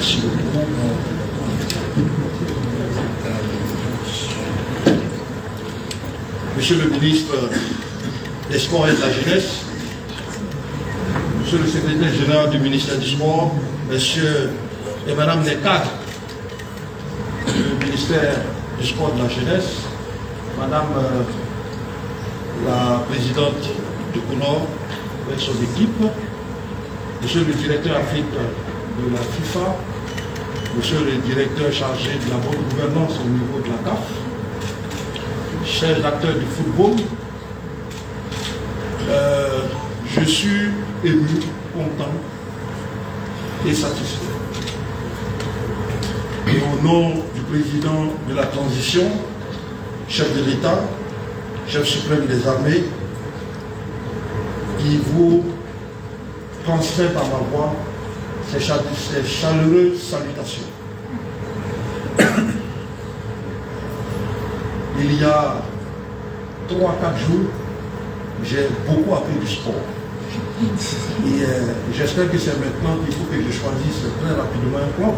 Merci beaucoup. Monsieur le ministre des Sports et de la Jeunesse, Monsieur le secrétaire général du ministère du Sport, Monsieur et Madame les cadres du ministère du Sport et de la Jeunesse, Madame la présidente du CONOR avec son équipe, Monsieur le directeur Afrique de la FIFA, Monsieur le directeur chargé de la bonne gouvernance au niveau de la CAF, chers acteurs du football, je suis ému, content et satisfait. Et au nom du président de la transition, chef de l'État, chef suprême des armées, qui vous transmet par ma voix ces chaleureuses salutations. Il y a 3-4 jours, j'ai beaucoup appris du sport. Et j'espère que c'est maintenant qu'il faut que je choisisse très rapidement un club.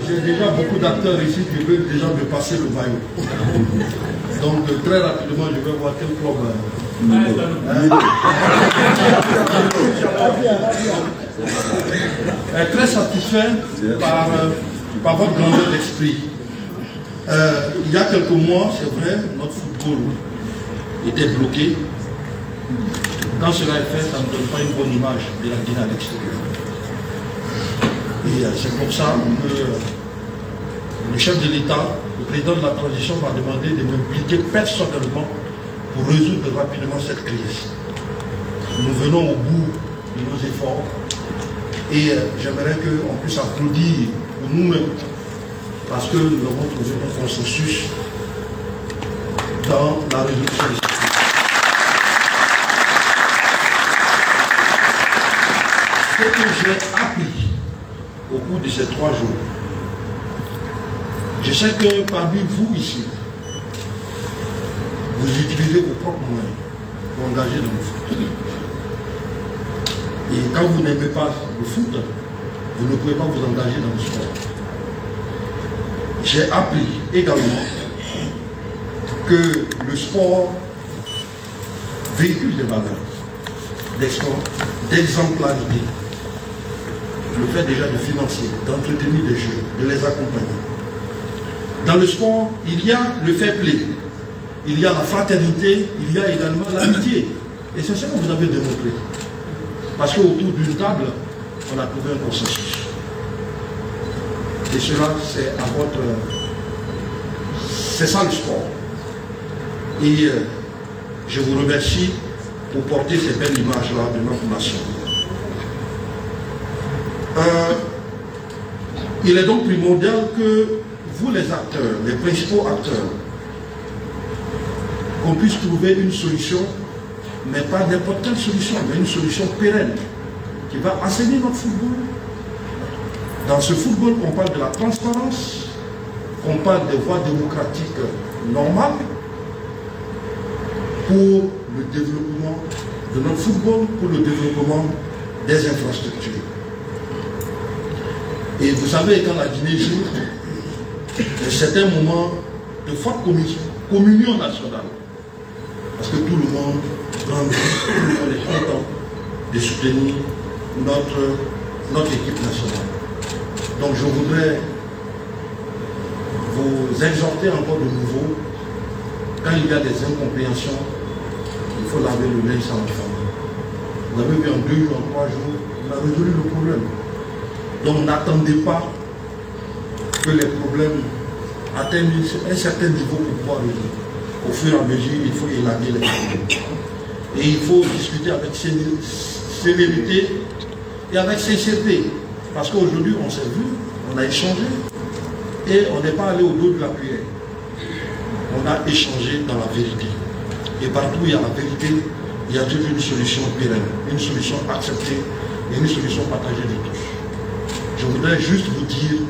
J'ai déjà beaucoup d'acteurs ici qui veulent déjà me passer le maillot. Donc très rapidement, je vais voir quel club. Très satisfait par votre grandeur d'esprit. Il y a quelques mois, c'est vrai, notre football était bloqué. Quand cela est fait, ça ne donne pas une bonne image de la Guinée à l'extérieur. Et c'est pour ça que le chef de l'État, le président de la transition, m'a demandé de m'impliquer personnellement pour résoudre rapidement cette crise. Nous venons au bout de nos efforts et j'aimerais qu'on puisse applaudir pour nous-mêmes parce que nous avons trouvé un consensus dans la résolution de cette crise. Ce que j'ai appris au cours de ces 3 jours, je sais que parmi vous ici, vous utilisez vos propres moyens pour engager dans le foot. Et quand vous n'aimez pas le foot, vous ne pouvez pas vous engager dans le sport. J'ai appris également que le sport véhicule des valeurs, d'exemplarité, le fait déjà de financer, d'entretenir des jeunes, de les accompagner. Dans le sport, il y a le fair play, il y a la fraternité, il y a également l'amitié. Et c'est ce que vous avez démontré. Parce qu'autour d'une table, on a trouvé un consensus. Et cela, c'est à votre... C'est ça le sport. Et je vous remercie pour porter ces belles images-là de notre nation. Il est donc primordial que vous les acteurs, les principaux acteurs, qu'on puisse trouver une solution, mais pas n'importe quelle solution, mais une solution pérenne, qui va assainir notre football. Dans ce football, on parle de la transparence, on parle des voies démocratiques normales pour le développement de notre football, pour le développement des infrastructures. Et vous savez, quand la Guinée joue, c'est un moment de forte communion nationale. Parce que tout le monde est content de soutenir notre équipe nationale. Donc je voudrais vous exhorter encore de nouveau, quand il y a des incompréhensions, il faut laver le linge sans enfant. Vous avez vu en 2 jours, en 3 jours, on a résolu le problème. Donc n'attendez pas que les problèmes atteignent un certain niveau pour pouvoir résoudre. Au fur et à mesure, il faut élaguer les problèmes. Et il faut discuter avec sérénité et avec sincérité. Parce qu'aujourd'hui, on s'est vu, on a échangé et on n'est pas allé au dos de la cuillère. On a échangé dans la vérité. Et partout où il y a la vérité, il y a toujours une solution pérenne, une solution acceptée et une solution partagée de tous. Je voudrais juste vous dire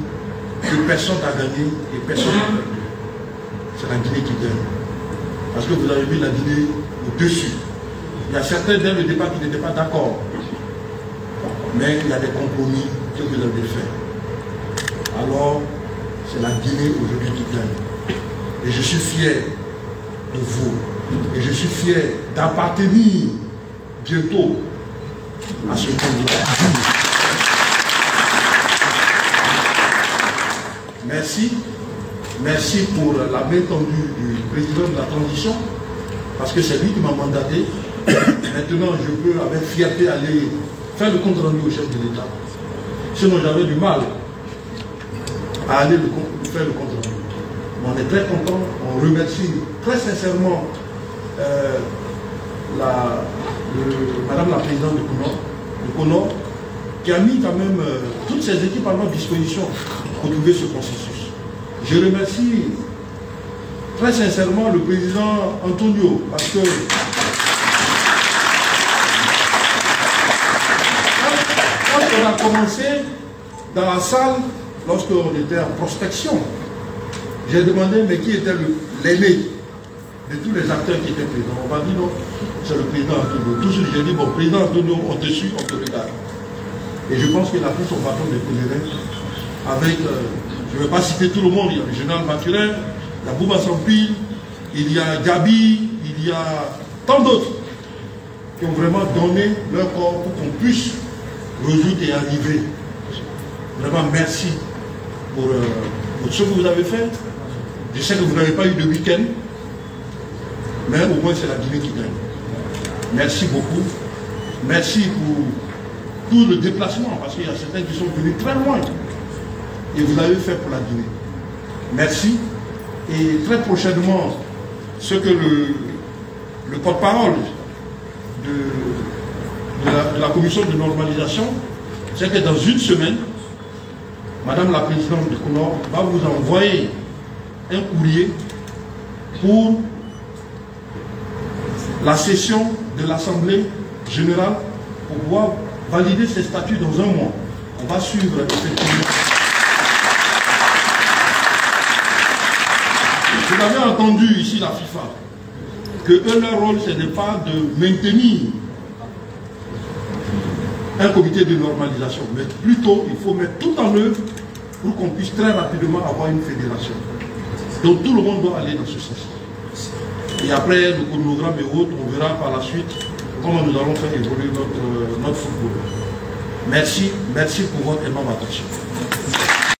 que personne n'a gagné et personne n'a perdu. C'est la Guinée qui gagne. Parce que vous avez mis la Guinée au-dessus Il y a certains dès le départ qui n'étaient pas d'accord. Mais il y a des compromis que vous avez faits. Alors, c'est la Guinée aujourd'hui qui gagne. Et je suis fier de vous. Et je suis fier d'appartenir bientôt à ce candidat. Merci. Merci pour la main tendue du président de la transition, parce que c'est lui qui m'a mandaté. Maintenant, je peux avec fierté aller faire le compte rendu au chef de l'État. Sinon, j'avais du mal à aller faire le compte rendu. On est très content, on remercie très sincèrement Madame la présidente de Conor, qui a mis quand même toutes ses équipes à notre disposition pour trouver ce processus. Je remercie très sincèrement le président Antonio, parce que quand on a commencé dans la salle, lorsqu'on était en prospection, j'ai demandé mais qui était l'aîné de tous les acteurs qui étaient présents. On m'a dit non, c'est le président Antonio. Tout ce que j'ai dit, bon, président Antonio, on te suit, on te regarde. Et je pense qu'il a pris son bâton de pèlerin avec, je ne vais pas citer tout le monde, il y a le général Mathurin, il y a Bouba Sampil, il y a Gabi, il y a tant d'autres qui ont vraiment donné leur corps pour qu'on puisse résoudre et arriver. Vraiment merci pour ce que vous avez fait. Je sais que vous n'avez pas eu de week-end, mais au moins c'est la Guinée qui gagne. Merci beaucoup. Merci pour tout le déplacement, parce qu'il y a certains qui sont venus très loin. Et vous l'avez fait pour la Guinée. Merci. Et très prochainement, ce que le porte-parole de la commission de normalisation, c'est que dans une semaine, Madame la présidente de Conor va vous envoyer un courrier pour la session de l'Assemblée générale pour pouvoir valider ces statuts dans un mois. On va suivre effectivement. Vous avez entendu ici la FIFA que eux, leur rôle, ce n'est pas de maintenir un comité de normalisation, mais plutôt il faut mettre tout en œuvre pour qu'on puisse très rapidement avoir une fédération. Donc tout le monde doit aller dans ce sens. Et après le chronogramme et autres, on verra par la suite comment nous allons faire évoluer notre football. Merci pour votre aimable attention.